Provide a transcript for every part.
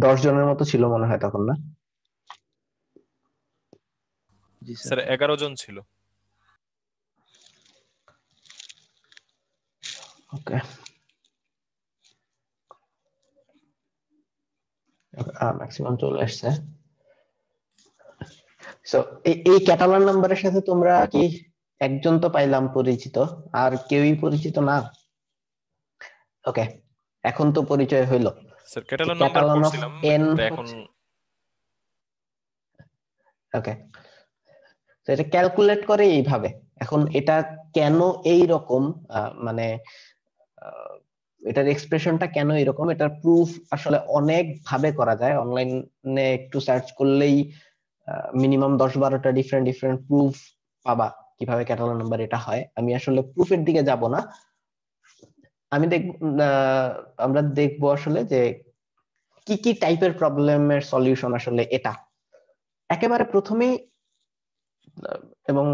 দশ জনের মতো ছিল মনে হয় তখন, না? জি স্যার 11 জন ছিল। ওকে, ম্যাক্সিমাম চলে আসছে। সো এই ক্যাটালন নাম্বারের সাথে তোমরা কি একজন তো পাইলাম পরিচিত, আর কেউই পরিচিত না? ওকে, এখন তো পরিচয় হইলো। স্যার ক্যাটালন নাম্বার ক্যাটালন অফ পড়ছিলাম, এন but এখন ওকে, তো এটা ক্যালকুলেট করে এইভাবে। এখন এটা কেন এই রকম, মানে এটার এক্সপ্রেশনটা কেন এরকম, এটার প্রুফ আসলে অনেক ভাবে করা যায়। অনলাইনে একটু সার্চ করলেই মিনিমাম 10-12টা ডিফারেন্ট ডিফারেন্ট প্রুফ পাবা কিভাবে ক্যাটালন নাম্বার এটা হয়। আমি আসলে প্রুফের দিকে যাব না, আমি আমরা দেখবো আসলে যে কি কি টাইপের প্রবলেমের সলিউশন আসলে এটা। একেবারে প্রথমেই এবং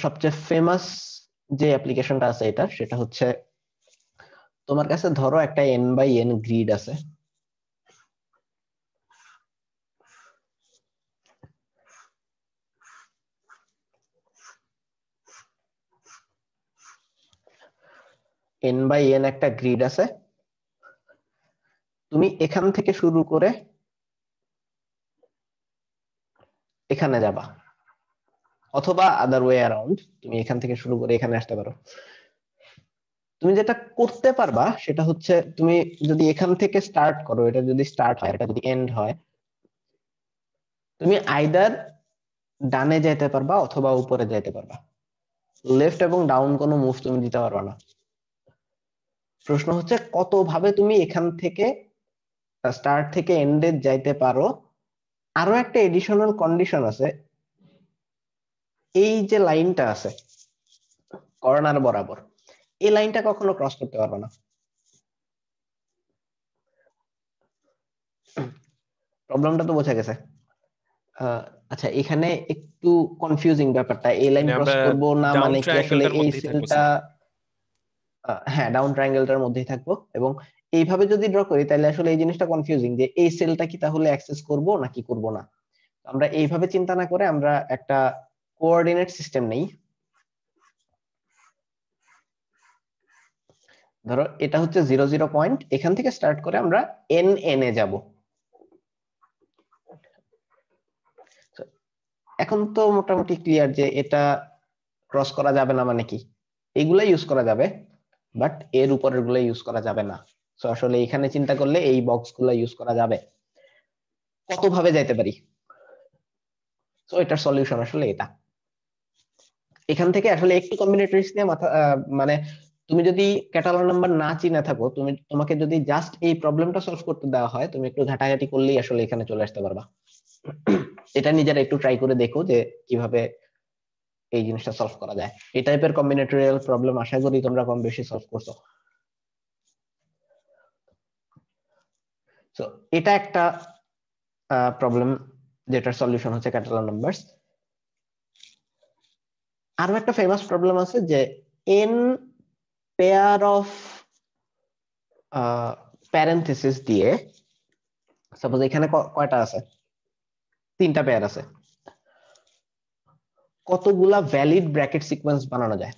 সবচেয়ে ফেমাস যে অ্যাপ্লিকেশনটা আছে এটা, সেটা হচ্ছে তোমার কাছে ধরো একটা n/n গ্রিড আছে। n/n একটা গ্রিড আছে, তুমি এখান থেকে শুরু করে এখানে যাবা, অথবা আদার ওয়ে অ্যারাউন্ড, তুমি এখান থেকে শুরু করে এখানে আসতে পারো। তুমি যেটা করতে পারবা সেটা হচ্ছে, তুমি যদি এখান থেকে স্টার্ট করো, এটা যদি স্টার্ট হয়, এটা যদি এন্ড হয়, তুমি আইদার ডানে যেতে পারবা অথবা উপরে যেতে পারবা। লেফট এবং ডাউন কোনো মুভ তুমি দিতে পারবা না। প্রশ্ন হচ্ছে কত ভাবে তুমি এখান থেকে স্টার্ট থেকে এন্ডে যাইতে পারো। আরো একটা এডিশনাল কন্ডিশন আছে, এই যে লাইনটা আছে কর্নার বরাবর, এই লাইনটা কখনো ক্রস করতে পারবে না। প্রবলেমটা তো বোঝা গেছে। আচ্ছা, এখানে একটু কনফিউজিং ব্যাপারটা, এই লাইন মানে ক্রস আমরা করব না ডাউন মানে কি আসলে ট্রায়াঙ্গেলটার এই মধ্যেই থাকবো সেলটা, স্যার। হ্যাঁ ডাউন ট্রায়াঙ্গেলটার মধ্যেই থাকবো। এবং এইভাবে যদি ড্র করি তাহলে আসলে এই জিনিসটা কনফিউজিং যে এই সেলটা কি তাহলে অ্যাক্সেস করব নাকি করব না। আমরা এইভাবে চিন্তা না করে আমরা একটা কোঅর্ডিনেট সিস্টেম নেই। ধরো এটা হচ্ছে 0 0 পয়েন্ট, এখান থেকে স্টার্ট করে আমরা n এ যাব। এখন তো মোটামুটি ক্লিয়ার যে এটা ক্রস করা যাবে না মানে কি, এগুলা ইউজ করা যাবে বাট এর উপরের গুলো ইউজ করা যাবে না। সো আসলে এখানে চিন্তা করলে এই বক্স গুলা ইউজ করা যাবে। কত ভাবে যাইতে পারি, সো এটার সলিউশন আসলে এটা। এখান থেকে আসলে একটু কম্বিনেটরিক্স নিয়ে মাথা মানে তুমি যদি ক্যাটালগ নাম্বার না চিনে থাকো, তোমাকে যদি জাস্ট এই প্রবলেমটা সলভ করতে দেওয়া হয়, তুমি একটু ঘাটাঘাটি করলেই আসলে এখানে চলে আসতে পারবা। এটা নিজেরা একটু ট্রাই করে দেখো যে কিভাবে এই জিনিসটা সলভ করা যায়। এই টাইপের কম্বিনেটরিয়াল প্রবলেম আশা করি তোমরা কম বেশি সলভ করছো। তো এটা একটা প্রবলেম যেটার সলিউশন হচ্ছে ক্যাটালগ নাম্বারস। আরো একটা ফেমাস প্রবলেম আছে যে n পেয়ার অফ প্যারেনথেসিস দিয়ে, সাপোজ এখানে কয়টা আছে, 3টা পেয়ার আছে, কতগুলা ভ্যালিড ব্র্যাকেট সিকোয়েন্স বানানো যায়।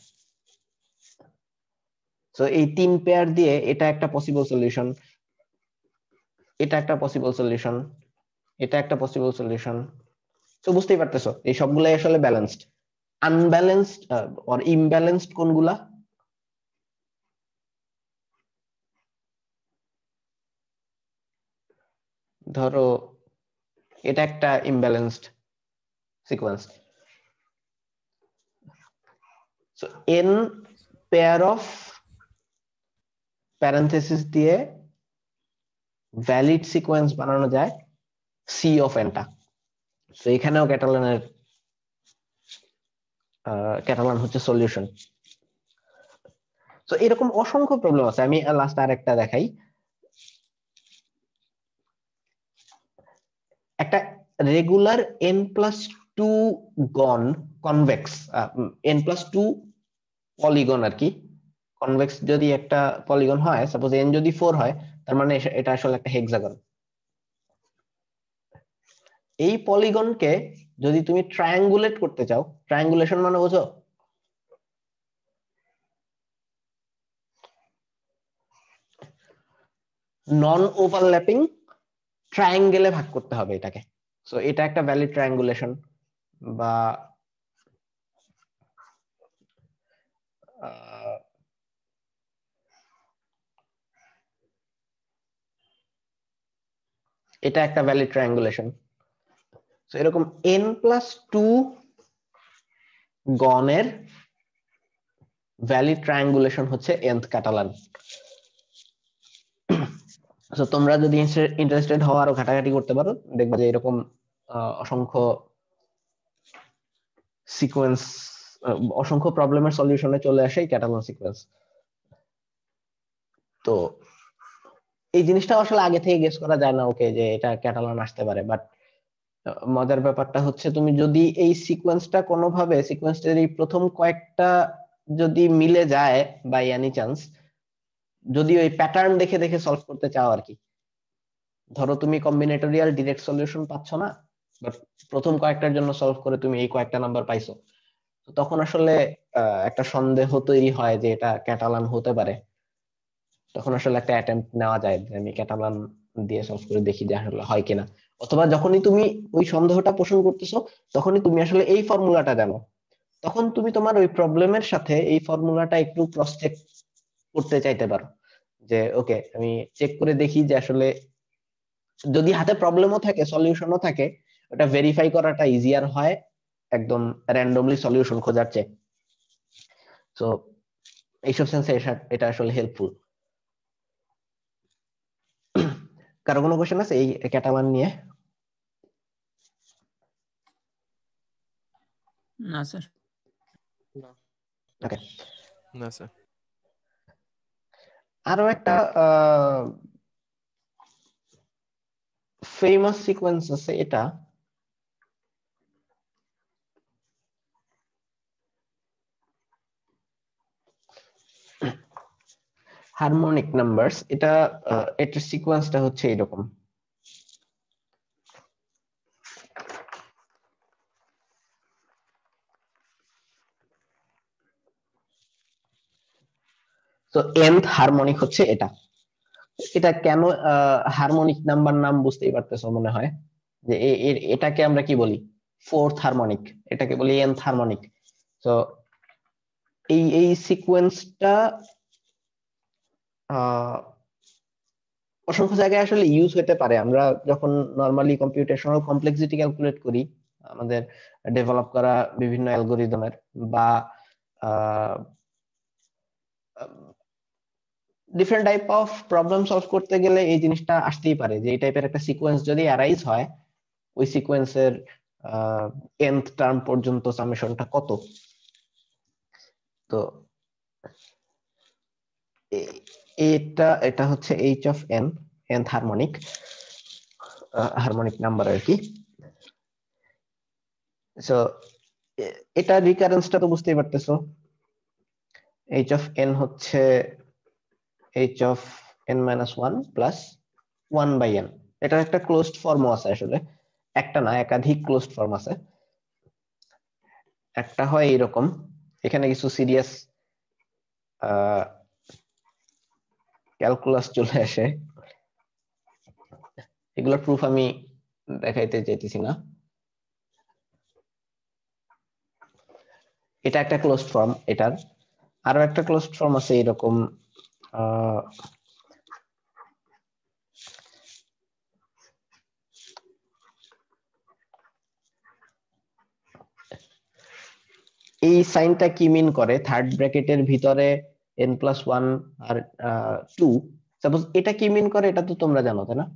তো এই 3 পেয়ার দিয়ে এটা একটা পসিবল সলিউশন, এটা একটা পসিবল সলিউশন, এটা একটা পসিবল সলিউশন। তো বুঝতেই পারতেছো এই সবগুলাই আসলে ব্যালেন্সড। আনব্যালেন্সড অর ইমব্যালেন্সড কোনগুলা? ধরো এটা একটা imbalanced sequence. So n pair of parenthesis দিয়ে ভ্যালিড সিকোয়েন্স বানানো যায় c অফ n টা। তো এখানেও ক্যাটালন হচ্ছে সলিউশন। তো এরকম অসংখ্য প্রবলেম আছে। আমি লাস্ট আরেকটা দেখাই। একটা রেগুলার n+2 গন কনভেক্স, n+2 পলিগন আর কি, কনভেক্স যদি একটা পলিগন হয়, সাপোজ n যদি 4 হয়, তার মানে এটা আসলে একটা হেক্সাগন। এই পলিগনকে যদি তুমি ট্রায়াঙ্গুলেট করতে চাও, ট্রায়াঙ্গুলেশন মানে বোঝো, নন ওভারল্যাপিং ট্রায়াঙ্গেলে ভাগ করতে হবে এটাকে। সো এটা একটা ভ্যালিড ট্রায়াঙ্গুলেশন, বা এটা একটা ভ্যালিড ট্রায়াঙ্গুলেশন। সো এরকম n+2 গণের ভ্যালিড ট্রায়াঙ্গুলেশন হচ্ছে nth ক্যাটালান। সো তোমরা যদি ইন্টারেস্টেড হও আরো ঘাটাঘাটি করতে পারো, দেখবা যে এরকম অসংখ্য সিকোয়েন্স, অসংখ্য প্রবলেমের সলিউশনে চলে আসে এই ক্যাটালন সিকোয়েন্স। তো এই জিনিসটা আসলে আগে থেকে গেস করা যায় না, ওকে, যে এটা ক্যাটালন আসতে পারে। বাট মজার ব্যাপারটা হচ্ছে, তুমি যদি এই সিকোয়েন্সটা কোনোভাবে, সিকোয়েন্সটার এই প্রথম কয়েকটা যদি মিলে যায় বাই এনি চান্স, যদি ওই প্যাটার্ন দেখে দেখে সলভ করতে চাও আর কি, ধরো তুমি কম্বিনেটোরিয়াল ডিরেক্ট সলিউশন পাচ্ছ না, বাট প্রথম কয়েকটার জন্য সলভ করে তুমি এই কয়েকটা নাম্বার পাইছো, তো তখন আসলে একটা সন্দেহ তৈরি হয় যে এটা ক্যাটালান হতে পারে। তখন আসলে একটা অ্যাটেম্প্ট নেওয়া যায় যে আমি ক্যাটালান দিয়ে সলভ করে দেখি যে আসলে হয় কিনা। অথবা যখনই তুমি ওই সন্দেহটা পোষণ করতেছো, তখনই তুমি আসলে এই ফর্মুলাটা জানো, তখন তুমি তোমার ওই প্রবলেমের সাথে এই ফর্মুলাটা একটু ক্রস চেক করতে চাইতে পারো, যে ওকে আমি চেক করে দেখি যে আসলে যদি হাতে প্রবলেমও থাকে সলিউশনও থাকে, ওটা ভেরিফাই করাটা ইজিয়ার হয় একদম র্যান্ডমলি সলিউশন খোঁজার চেয়ে। তো এইসব সেন্সে এটা আসলে হেল্পফুল। কারো কোনো কোশ্চেন আছে এই ক্যাটালান নিয়ে? না স্যার। ওকে, না স্যার। আরো একটা ফেমাস সিকোয়েন্স আছে, এটা হারমোনিক নাম্বারস। এটা এটার সিকোয়েন্সটা হচ্ছে এরকম। তো nth হারমোনিক হচ্ছে এটা। এটা কেন হারমোনিক নাম্বার নাম বুঝতেই পারতেছো মনে হয়, যে এটাকে আমরা কি বলি, ফোর্থ হারমোনিক, এটাকে বলি nth হারমোনিক। তো এই সিকোয়েন্সটা অসংখ্য জায়গায় আসলে ইউজ হতে পারে। আমরা যখন নরমালি কম্পিউটেশনাল কমপ্লেক্সিটি ক্যালকুলেট করি আমাদের ডেভেলপ করা বিভিন্ন অ্যালগোরিদমের, বা different type of problem solve করতে গেলে এই জিনিসটা আসতেই পারে, যে এই টাইপের একটা সিকোয়েন্স যদি অ্যারাইজ হয়, ওই সিকোয়েন্সের nth টার্ম পর্যন্ত সামেশনটা কত। তো এটা এটা হচ্ছে h(n), nth harmonic, harmonic number আর কি। সো এটা রিকারেন্সটা তো বুঝতেই পারতেছো, h(n) হচ্ছে h(n-1 প্লাস 1/n)। এটার একটা ক্লোজড ফর্মও আছে আসলে, একটা না একাধিক ক্লোজড ফর্ম আছে। একটা হয় এরকম, এখানে কিছু সিরিয়াস ক্যালকুলাস চলে আসে, এগুলোর প্রুফ আমি দেখাইতে চাইতেছি না। এটা একটা ক্লোজড ফর্ম। এটার আরো একটা ক্লোজড ফর্ম আছে এরকম, আহ, এই সাইনটা কি মিন করে, থার্ড ব্র্যাকেটের ভিতরে n+1 আর 2, সাপোজ এটা কি মিন করে, এটা তো তোমরা জানো তাই না?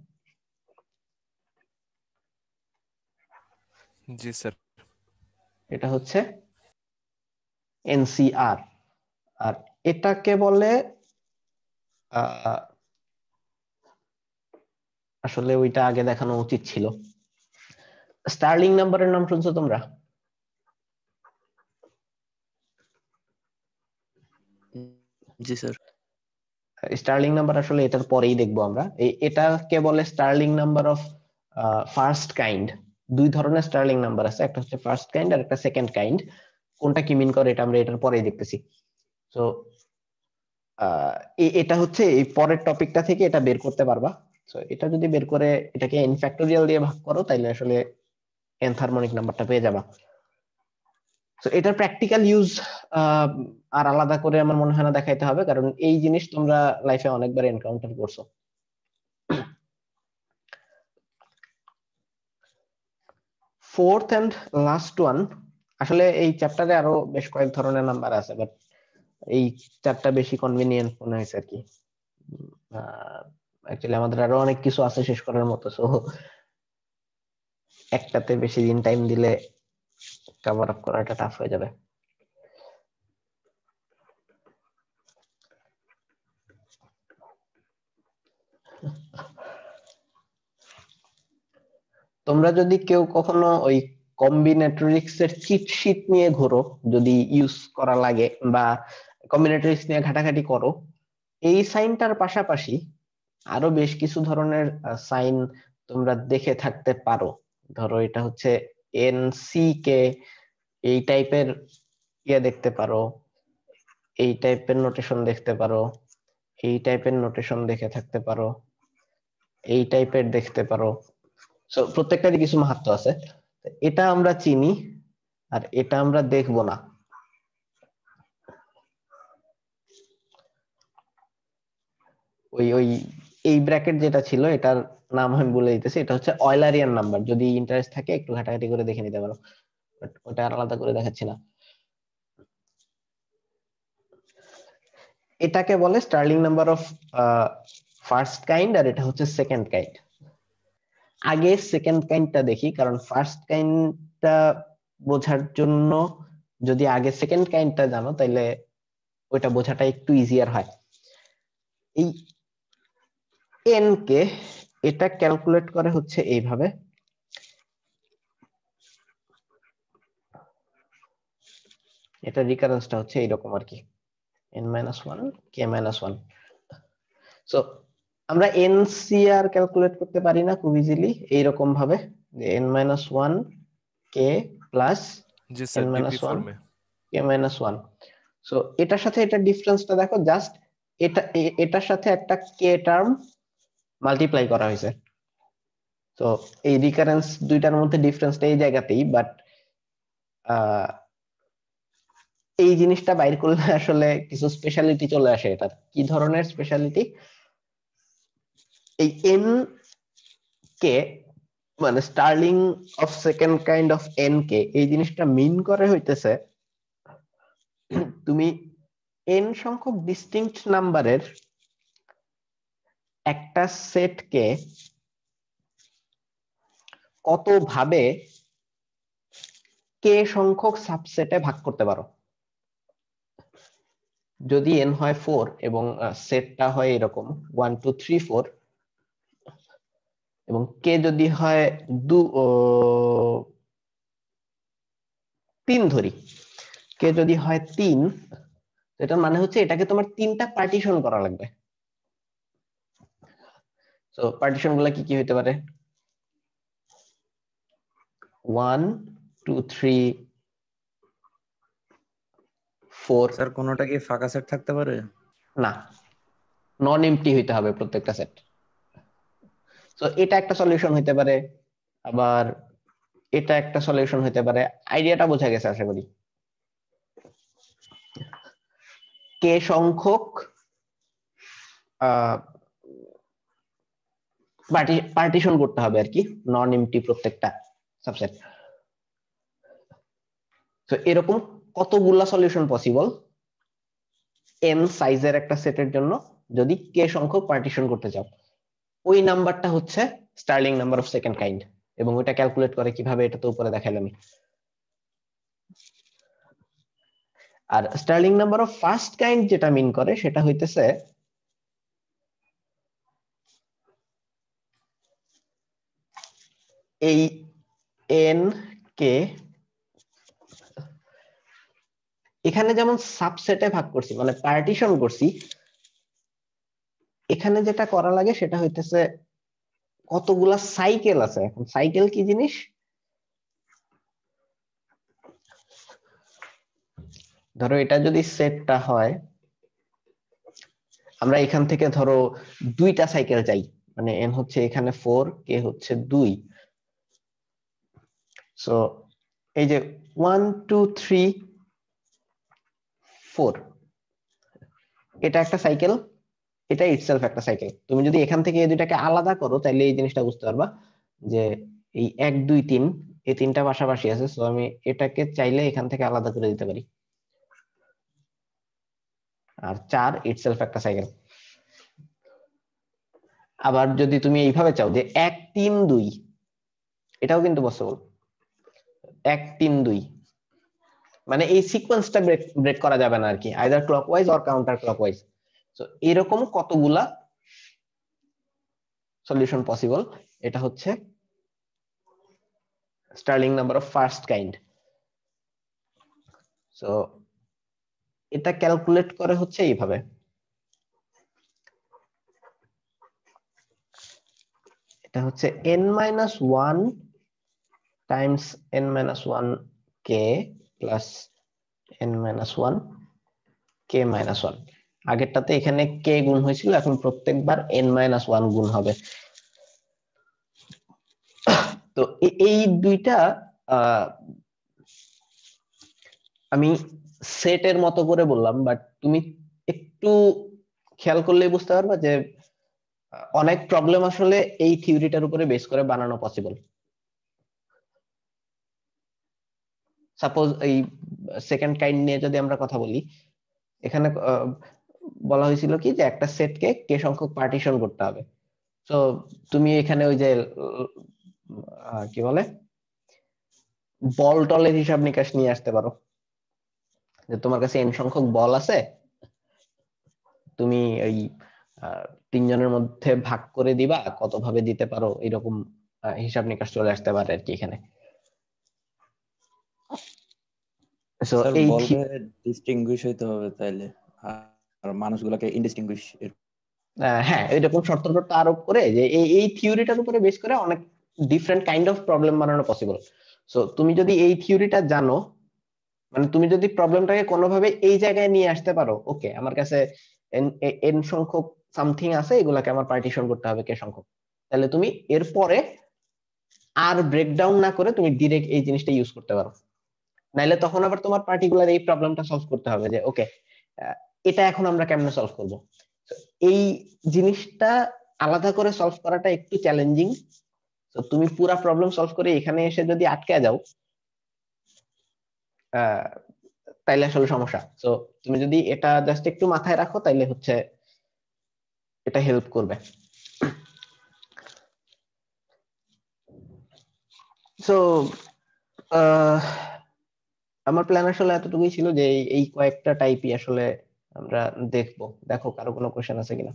জি স্যার। এটা হচ্ছে এনসিআর। আর এটাকে বলে আহ, আসলে ওইটা আগে দেখানো উচিত ছিল। স্টার্লিং নাম্বারের নাম শুনছো তোমরা? জি স্যার। স্টার্লিং নাম্বার আসলে এটার পরেই দেখবো আমরা। এটাকে বলে Stirling number of first kind. দুই ধরনের স্টার্লিং নাম্বার আছে, একটা হচ্ছে ফার্স্ট কাইন্ড আর একটা সেকেন্ড কাইন্ড। কোনটা কি মিন করে এটা আমরা এটার পরেই দেখতেছি। তো এটা হচ্ছে এই পরের টপিকটা থেকে এটা বের করতে পারবা। তো এটা যদি বের করে এটাকে n ফ্যাক্টোরিয়াল দিয়ে ভাগ করো তাইলে আসলে nth হারমোনিক নাম্বারটা পেয়ে যাবা। তো এটার প্র্যাকটিক্যাল ইউজ আর আলাদা করে আমার মনে হয় না দেখাইতে হবে, কারণ এই জিনিস তোমরা লাইফে অনেকবার এনকাউন্টার করছো। ফোর্থ এন্ড লাস্ট ওয়ান, আসলে এই চ্যাপ্টারে আরো বেশ কয়েক ধরনের নাম্বার আছে, বাট এই চারটা বেশি কনভিনিয়েন্ট মনে হয়েছে আর কি। অ্যাকচুয়ালি আমাদের আরো অনেক কিছু আছে শেষ করার মতো, সো একটাতে বেশি দিন টাইম দিলে কভার আপ করাটা টাফ হয়ে যাবে। তোমরা যদি কেউ কখনো ওই কম্বিনেটরিক্স এর চিট শিট নিয়ে ঘোরো, যদি ইউজ করা লাগে বা কম্বিনেটরিক্স নিয়ে ঘাটাঘাটি করো, এই সাইনটার পাশাপাশি আরো বেশ কিছু ধরনের সাইন তোমরা দেখে থাকতে পারো। ধরো এটা হচ্ছে এনসি কে, এই টাইপের ইয়ে দেখতে পারো, এই টাইপের নোটেশন দেখতে পারো, এই টাইপের নোটেশন দেখে থাকতে পারো, এই টাইপের দেখতে পারো। সো প্রত্যেকটারই কিছু মাহাত্ম্য আছে, এটা আমরা চিনি আর এটা আমরা দেখব না। ওই ওই এই ব্র্যাকেট যেটা ছিল এটার নাম আমি বলে দিতেছি, এটা হচ্ছে অয়লারিয়ান নাম্বার। যদি ইন্টারেস্ট থাকে একটু ঘাটাঘাটি করে দেখে নিতে পারো, বাট ওটা আর আলাদা করে দেখাচ্ছি না। এটাকে বলে Stirling number of first kind, আর এটা হচ্ছে সেকেন্ড কাইন্ড। আগে সেকেন্ড কাইন্ডটা দেখি, কারণ ফার্স্ট কাইন্ডটা বোঝার জন্য যদি আগে সেকেন্ড কাইন্ডটা জানো তাহলে ওইটা বোঝাটা একটু ইজিয়ার হয়। এই এন কে এটা ক্যালকুলেট করে হচ্ছে এইভাবে, এটা রিকারেন্সটা হচ্ছে এইরকম আর কি, n-1 k-1। সো আমরা এনসিআর ক্যালকুলেট করতে পারি না খুব ইজিলি এইরকম ভাবে, যে n-1 k প্লাস জি স্যার, ডিপি n-1 ফর্মে। k-1। সো এটার সাথে এটা ডিফারেন্সটা দেখো, জাস্ট এটার সাথে একটা কে টার্ম মাল্টিপ্লাই করা হয়েছে। তো এই রিকারেন্স দুইটার মধ্যে ডিফারেন্সটা এই জায়গাতেই, বাট এই জিনিসটা বাইর করলে আসলে কিছু স্পেশালিটি চলে আসে। এটা কি ধরনের স্পেশালিটি? এই এন কে মানে Stirling of second kind of N K, এই জিনিসটা মিন করে হইতেছে তুমি এন সংখ্যক ডিস্টিংক্ট নাম্বারের একটা সেটকে কত ভাবে কে সংখ্যক সাবসেটে ভাগ করতে পারো। যদি এন হয় 4 এবং সেটটা হয় এরকম 1 2 3 4, এবং কে যদি হয় 3 ধরি, কে যদি হয় 3, এটার মানে হচ্ছে এটাকে তোমার তিনটা পার্টিশন করা লাগবে। তো পার্টিশন গুলা কি কি হইতে পারে? 1 2 3 4। স্যার কোনোটা কি ফাঁকা সেট থাকতে পারে? না, নন এমটি হইতে হবে প্রত্যেকটা সেট। তো এটা একটা সলিউশন হইতে পারে, আবার এটা একটা সলিউশন হইতে পারে। আইডিয়াটা বোঝা গেছে আশা করি। কে সংখ্যক পার্টিশন করতে হবে আর কি, নন এমটি প্রত্যেকটা সাবসেট। তো এরকম কতগুলা সলিউশন পসিবল এন সাইজের একটা সেটের জন্য, যদি কে সংখ্যক পার্টিশন করতে চাও। ওই নাম্বারটা হচ্ছে Stirling number of second kind, এবং ওইটা ক্যালকুলেট করে কিভাবে এটা তো উপরে দেখাইলাম। আর Stirling number of first kind যেটা মিন করে সেটা হইতেছে এই এন কে এখানে যেমন সাবসেটে ভাগ করছি মানে পার্টিশন করছি, এখানে যেটা করা লাগে সেটা হইতেছে কতগুলা সাইকেল আছে। এখন সাইকেল কি জিনিস? ধরো এটা যদি সেটটা হয়, আমরা এখান থেকে ধরো 2টা সাইকেল চাই, মানে এন হচ্ছে এখানে 4, কে হচ্ছে 2। সো এই যে 1 2 3 4, এটা একটা সাইকেল, এটা ইটসেলফ একটা সাইকেল। তুমি যদি এখান থেকে এই দুটাকে আলাদা করো তাহলে এই জিনিসটা বুঝতে পারবা যে এই 1 2 3 এই তিনটা পাশাপাশি আছে, সো আমি এটাকে চাইলে এখান থেকে আলাদা করে দিতে পারি। আর 4 ইটসেলফ একটা সাইকেল। আবার যদি তুমি এইভাবে চাও যে 1 3 2, এটাও কিন্তু পসিবল। 1 3 2 মানে এই সিকোয়েন্সটা ব্রেক করা যাবে না আর কি, either clockwise or counter clockwise. So এরকম কতগুলা সলিউশন পসিবল, এটা হচ্ছে Stirling number of first kind. So এটা ক্যালকুলেট করে হচ্ছে এইভাবে, এটা হচ্ছে n-1 times n-1 K plus n-1 K minus 1। আগেরটাতে এখানে কে গুণ হয়েছিল, এখন প্রত্যেকবার n-1 গুণ হবে। তো এই দুইটা আহ, আমি সেটের মতো করে বললাম, বাট তুমি একটু খেয়াল করলেই বুঝতে পারবা যে অনেক প্রবলেম আসলে এই থিওরিটার উপরে বেস করে বানানো পসিবল। সাপোজ এই সেকেন্ড কাইন্ড নিয়ে যদি আমরা কথা বলি, এখানে বলা হয়েছিল কি যে একটা সেটকে কে সংখ্যক পার্টিশন করতে হবে। তো তুমি এখানে ওই যে কি বলে বল টলের হিসাব নিকাশ নিয়ে আসতে পারো, যে তোমার কাছে এন সংখ্যক বল আছে, তুমি ওই তিনজনের মধ্যে ভাগ করে দিবা, কত ভাবে দিতে পারো, এরকম হিসাব নিকাশ চলে আসতে পারে আর কি এখানে। সো স্যার এই বলকে ডিস্টিংগুইশ হইতে হবে তাইলে, আর মানুষগুলোকে ইনডিস্টিংগুইশ। হ্যাঁ, এরকম শর্ত আরোপ করে যে এই থিওরিটার উপরে বেস করে অনেক ডিফারেন্ট কাইন্ড অফ প্রবলেম বানানো পসিবল। সো তুমি যদি এই থিওরিটা জানো, মানে তুমি যদি প্রবলেমটাকে কোনোভাবে এই জায়গায় নিয়ে আসতে পারো, ওকে আমার কাছে এন সংখ্যক সামথিং আছে, এগুলাকে আমার পার্টিশন করতে হবে কে সংখ্যক, তাহলে তুমি এরপরে আর ব্রেকডাউন না করে তুমি ডিরেক্ট এই জিনিসটা ইউজ করতে পারো। নাইলে তখন আবার তোমার পার্টিকুলার এই প্রবলেমটা সলভ করতে হবে যে ওকে এটা এখন আমরা কেমনে সলভ করব। এই জিনিসটা আলাদা করে সলভ করাটা একটু চ্যালেঞ্জিং। তো তুমি পুরা প্রবলেম সলভ করে এখানে এসে যদি আটকে যাও, তাইলে আসলে সমস্যা। তো তুমি যদি এটা জাস্ট একটু মাথায় রাখো তাইলে হচ্ছে এটা হেল্প করবে। সো আমার প্ল্যান আসলে এতটুকুই ছিল যে এই কয়েকটা টাইপই আসলে আমরা দেখবো। দেখো কারো কোনো কোশ্চেন আছে কিনা।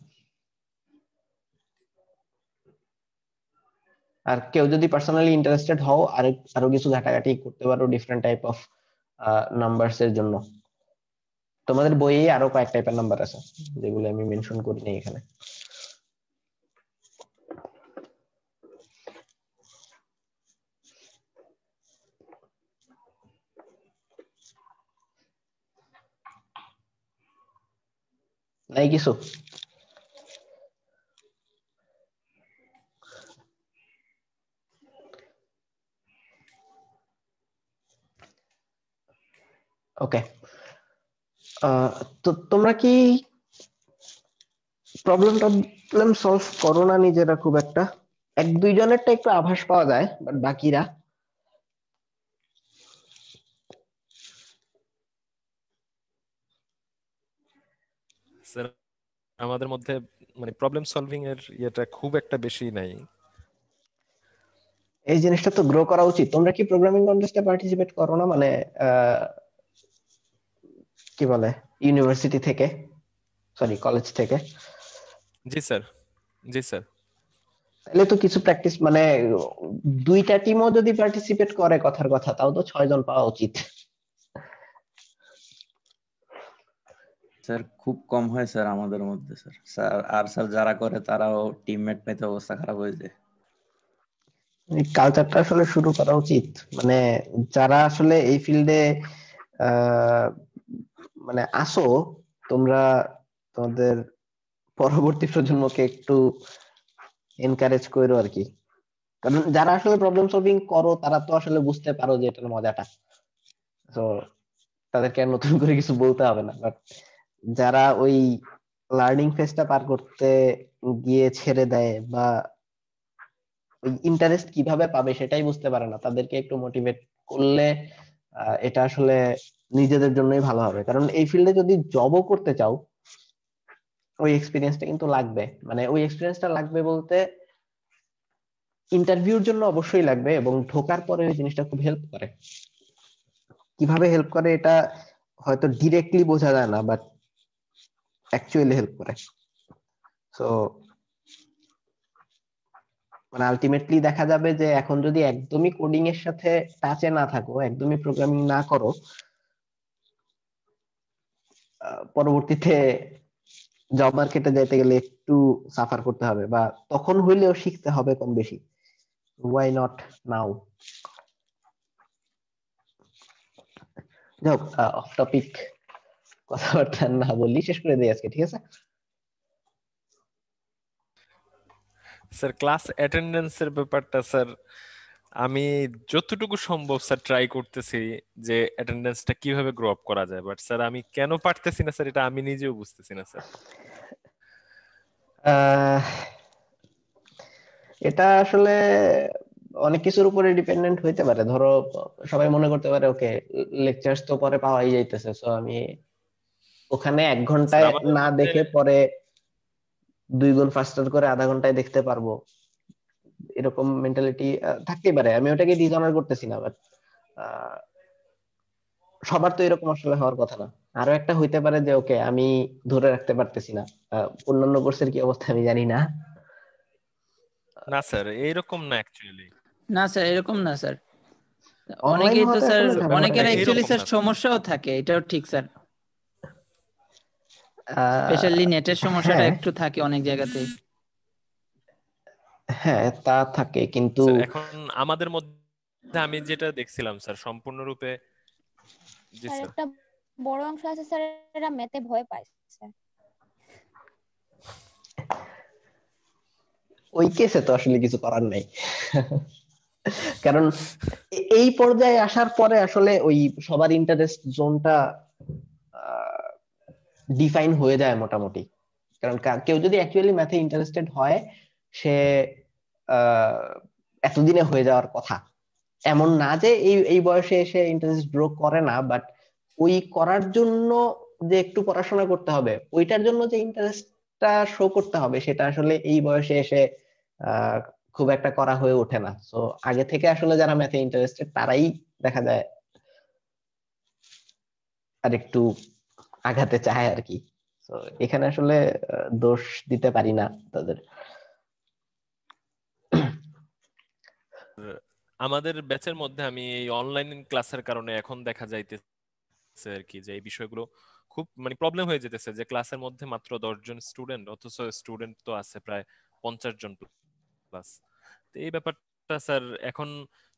আর কেউ যদি পার্সোনালি ইন্টারেস্টেড হও আর আরো কিছু ঘাটাঘাটি করতে পারো ডিফারেন্ট টাইপ অফ নাম্বারস এর জন্য, তোমাদের বইয়ে আরো কয়েক টাইপের নাম্বার আছে যেগুলো আমি মেনশন করিনি এখানে। নাই কিছু? ওকে, তো তোমরা কি প্রবলেম সলভ করো না নিজেরা খুব একটা? এক দুইজনেরটা একটু আভাস পাওয়া যায়, বাট বাকিরা স্যার আমাদের মধ্যে মানে প্রবলেম সলভিং এর ইয়েটা খুব একটা বেশি নাই। এই জিনিসটা তো গ্রো করা উচিত। তোমরা কি প্রোগ্রামিং কন্টেস্টে পার্টিসিপেট করো না, মানে আহ, কি বলে ইউনিভার্সিটি থেকে, সরি কলেজ থেকে? জি স্যার, জি স্যার। তাহলে তো কিছু প্র্যাকটিস, মানে দুইটা টিমও যদি পার্টিসিপেট করে কথার কথা, তাও তো 6 জন পাওয়া উচিত। স্যার খুব কম হয় স্যার আমাদের মধ্যে স্যার। স্যার যারা করে তারাও টিমমেট পেতে অবস্থা খারাপ হয়ে যায়। এই কালচারটা আসলে শুরু করা উচিত, মানে যারা আসলে এই ফিল্ডে মানে আসো, তোমরা তোমাদের পরবর্তী প্রজন্মকে একটু এনকারেজ করো আর কি। কারণ যারা আসলে প্রবলেম সলভিং করো তারা তো আসলে বুঝতে পারো যে এটার মজাটা, তো তাদেরকে আর নতুন করে কিছু বলতে হবে না। বাট যারা ওই লার্নিং ফেজটা পার করতে গিয়ে ছেড়ে দেয় বা ওই ইন্টারেস্ট কিভাবে পাবে সেটাই বুঝতে পারে না, তাদেরকে একটু মোটিভেট করলে এটা আসলে নিজেদের জন্যই ভালো হবে। কারণ এই ফিল্ডে যদি জবও করতে চাও, ওই এক্সপিরিয়েন্সটা কিন্তু লাগবে। মানে ওই এক্সপিরিয়েন্সটা লাগবে বলতে ইন্টারভিউর জন্য অবশ্যই লাগবে, এবং ঢোকার পরে ওই জিনিসটা খুব হেল্প করে। কিভাবে হেল্প করে এটা হয়তো ডিরেক্টলি বোঝা যায় না, বাট অ্যাকচুয়ালি হেল্প করে। সো মানে আলটিমেটলি দেখা যাবে যে এখন যদি একদমই কোডিং এর সাথে টাচে না থাকো, একদমই প্রোগ্রামিং না করো, পরবর্তীতে জব মার্কেটে যাইতে গেলে একটু সাফার করতে হবে, বা তখন হইলেও শিখতে হবে কম বেশি। Why not now. যাক, অফ টপিক কথাবার্তা না বললি, শেষ করে দিই আজকে, ঠিক আছে? স্যার ক্লাস অ্যাটেন্ডেন্সের ব্যাপারটা স্যার আমি যতটুকু সম্ভব স্যার ট্রাই করতেছি যে অ্যাটেন্ডেন্সটা কিভাবে গ্রো আপ করা যায়, বাট স্যার আমি কেন পারতেছি না স্যার এটা আমি নিজেও বুঝতেছি না স্যার। আহ, এটা আসলে অনেক কিছুর উপরে ডিপেন্ডেন্ট হইতে পারে। ধরো সবাই মনে করতে পারে ওকে, লেকচার্স তো পরে পাওয়াই যাইতেছে, সো আমি ওখানে 1 ঘন্টায় স্যার আমাদের না মধ্যে দেখে পরে 2 গুণ ফাস্টার করে আধা ঘন্টায় দেখতে পারবো, এরকম মেন্টালিটি থাকতেই পারে। আমি ওটাকে ডিসঅনার করতেছি না, বাট সবার তো এরকম আসলে হওয়ার কথা না। আরো একটা হইতে পারে যে ওকে, আমি ধরে রাখতে পারতেছি না। অন্যান্য কোর্সের কি অবস্থা আমি জানি না। না স্যার এইরকম না অ্যাকচুয়ালি। না স্যার, এরকম না স্যার। অনলাইন অনেকেই তো হওয়াতে স্যার, আসলে ঝামেলাটা অনেকের বেশি। অ্যাকচুয়ালি এইরকম স্যার না স্যার। সমস্যাও থাকে, এটাও ঠিক স্যার। আহ, স্পেশালি নেটের সমস্যাটা হ্যাঁ, একটু থাকে অনেক জায়গাতে। হ্যাঁ, তা থাকে কিন্তু স্যার এখন আমাদের মধ্যে আমি যেটা দেখছিলাম স্যার সম্পূর্ণরূপে, জি স্যার স্যার। একটা বড় অংশ আছে স্যার, এরা ম্যাথে ভয় পায় স্যার। ওই কেসে তো আসলে কিছু করার নাই। কারণ এই পর্যায়ে আসার পরে আসলে ওই সবার ইন্টারেস্ট জোনটা ডিফাইন হয়ে যায় মোটামুটি। কারণ কেউ যদি অ্যাকচুয়ালি ম্যাথে ইন্টারেস্টেড হয়, সে আহ, এতদিনে হয়ে যাওয়ার কথা। এমন না যে এই এই বয়সে এসে ইন্টারেস্ট গ্রো করে না, বাট ওই করার জন্য যে একটু পড়াশোনা করতে হবে, ওইটার জন্য যে ইন্টারেস্টটা শো করতে হবে, সেটা আসলে এই বয়সে এসে আহ খুব একটা করা হয়ে ওঠে না। তো আগে থেকে আসলে যারা ম্যাথে ইন্টারেস্টেড তারাই দেখা যায় আর একটু আগাতে চায় আর কি। তো এখানে আসলে দোষ দিতে পারি না তাদের। আমাদের ব্যাচের মধ্যে আমি এই অনলাইন ক্লাসের কারণে এখন দেখা যাইতেছে আর কি যে এই বিষয়গুলো খুব মানে প্রবলেম হয়ে যেতেছে, যে ক্লাসের মধ্যে মাত্র 10 জন স্টুডেন্ট অথচ স্টুডেন্ট তো আছে প্রায় 50 জন প্লাস। তো এই ব্যাপারটা স্যার এখন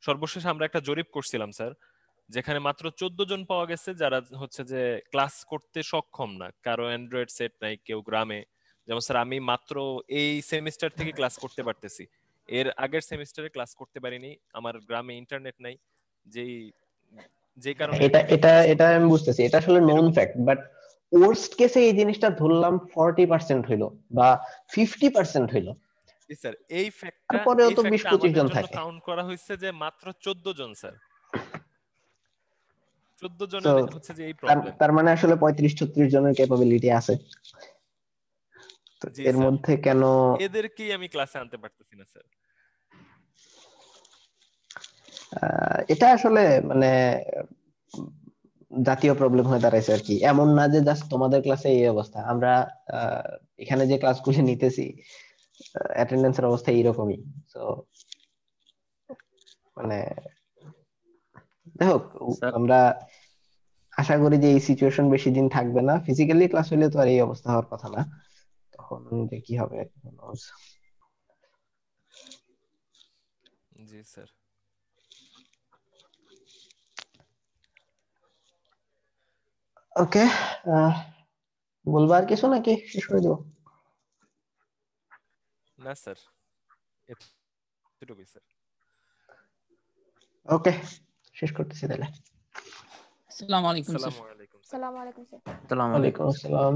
সর্বশেষ আমরা একটা জরিপ করছিলাম স্যার, যেখানে মাত্র 14 জন পাওয়া গেছে যারা হচ্ছে যে ক্লাস করতে সক্ষম না, কারো অ্যান্ড্রয়েড সেট নাই, কেউ গ্রামে। যেমন স্যার আমি মাত্র এই সেমিস্টার থেকে ক্লাস করতে পারতেছি, এর আগের সেমিস্টারে ক্লাস করতে পারিনি, আমার গ্রামে ইন্টারনেট নাই, যেই যে কারণে আর এটা কি আমি এটা ক্লাস এটা করতে আমি পারতেছি না। বুঝতেছি, এটা আসলে নোন এরকম ফ্যাক্ট, বাট ওর্স্ট কেসে এই জিনিসটা ধরলাম 40% হইলো বা 50% হইলো, জি স্যার, এই ফ্যাক্টটা তারপরেও এই তো বিশ ফ্যাক্টটা পঁচিশ আমাদের জন জন্য থাকে। কাউন্ট করা হয়েছে যে মাত্র 14 জন স্যার, 14 তো জনের হচ্ছে যে এই তার প্রবলেম। তার মানে আসলে 35-36 জনের ক্যাপাবিলিটি আছে। তো জি এর স্যার, মধ্যে কেন এদেরকেই আমি ক্লাসে আনতে পারতেছি না স্যার। এটা আসলে মানে জাতীয় প্রবলেম হয়ে দাঁড়াইছে আর কি। এমন না যে জাস্ট তোমাদের ক্লাসে এই অবস্থা, আমরা এখানে যে ক্লাসগুলো নিতেছি অ্যাটেন্ডেন্সের অবস্থা এইরকমই। তো মানে যাই হোক, স্যার আমরা আশা করি যে এই সিচুয়েশন বেশি দিন থাকবে না। ফিজিক্যালি ক্লাস হলে তো আর এই অবস্থা হওয়ার কথা না, তখন যে কি হবে who knows. জি স্যার। ওকে, বলবো আর কিছু নাকি শেষ করে দিব? না স্যার, এতটুকুই স্যার। ওকে, শেষ করতেছি তাহলে। আসসালামু আলাইকুম স্যার। আসসালামু আলাইকুম স্যার। আসসালামু আলাইকুম স্যার। আসসালামু আলাইকুম। ওয়ালাইকুম আসসালাম।